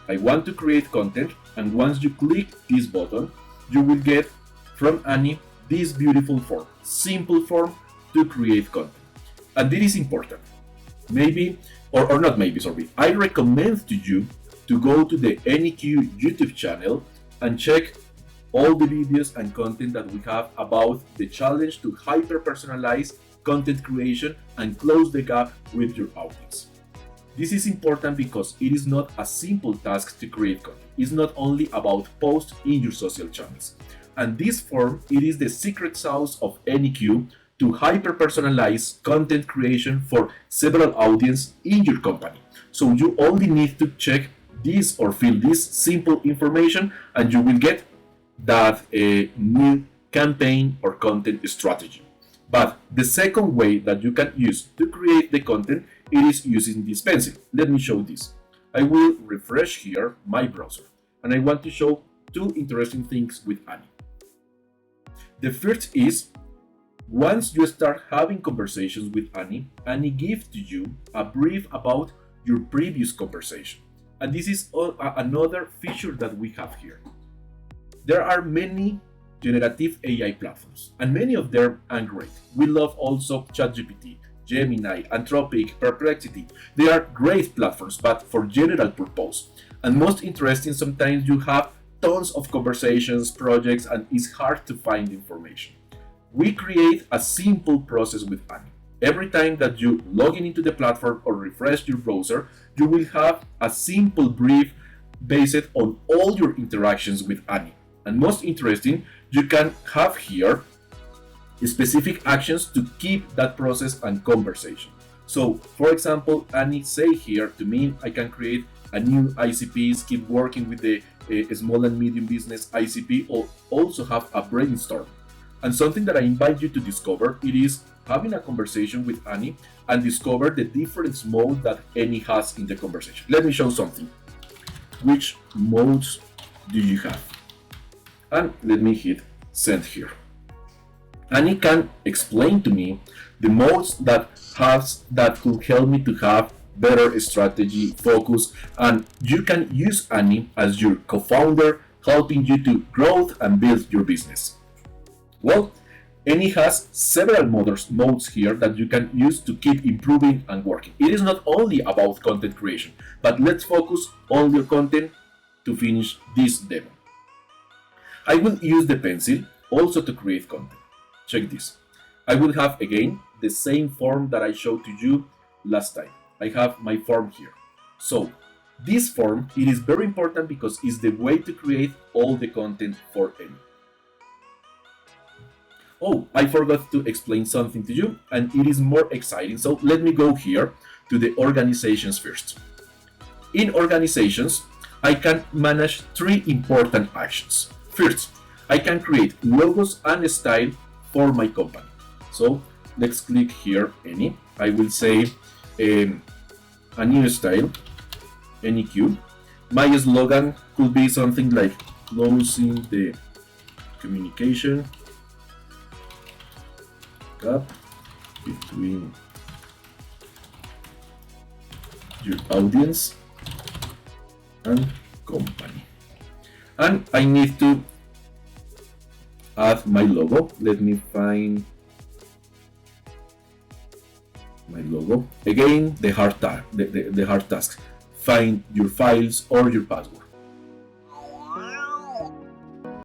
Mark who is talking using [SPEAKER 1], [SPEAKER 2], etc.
[SPEAKER 1] I want to create content, and once you click this button, you will get from Annie this beautiful form, simple form to create content. And this is important. Maybe, or not maybe, sorry, I recommend to you to go to the AnniQ YouTube channel and check all the videos and content that we have about the challenge to hyper-personalize content creation and close the gap with your audience. This is important because it is not a simple task to create content. It's not only about posts in your social channels. And this form, it is the secret sauce of AnniQ to hyper-personalize content creation for several audiences in your company. So you only need to check this or fill this simple information and you will get that new campaign or content strategy. But the second way that you can use to create the content, it is using this pencil. Let me show this. I will refresh here my browser and I want to show two interesting things with Annie. The first is, once you start having conversations with Annie, Annie gives to you a brief about your previous conversation. And this is another feature that we have here. There are many generative AI platforms, and many of them are great. We love also ChatGPT, Gemini, Anthropic, Perplexity. They are great platforms, but for general purpose. And most interesting, sometimes you have tons of conversations, projects, and it's hard to find information. We create a simple process with Annie. Every time that you log into the platform or refresh your browser, you will have a simple brief based on all your interactions with Annie. And most interesting, you can have here specific actions to keep that process and conversation. So, for example, Annie say here to me, I can create a new ICP, keep working with the small and medium business ICP, or also have a brainstorm. And something that I invite you to discover, it is having a conversation with Annie and discover the different modes that Annie has in the conversation. Let me show something. Which modes do you have? And let me hit send here. Annie can explain to me the modes that could help me to have better strategy, focus, and you can use Annie as your co-founder, helping you to grow and build your business. Well, Annie has several modes here that you can use to keep improving and working. It is not only about content creation, but let's focus on your content to finish this demo. I will use the pencil also to create content. Check this. I will have again the same form that I showed to you last time. I have my form here. So this form, it is very important because it's the way to create all the content for Annie. Oh, I forgot to explain something to you, and it is more exciting. So let me go here to the organizations first. In organizations, I can manage three important actions. First, I can create logos and style for my company. So let's click here, Annie. I will say a new style, AnniQ. My slogan could be something like closing the communication gap between your audience and company. And I need to add my logo. Let me find my logo. Again, the hard task. Find your files or your password.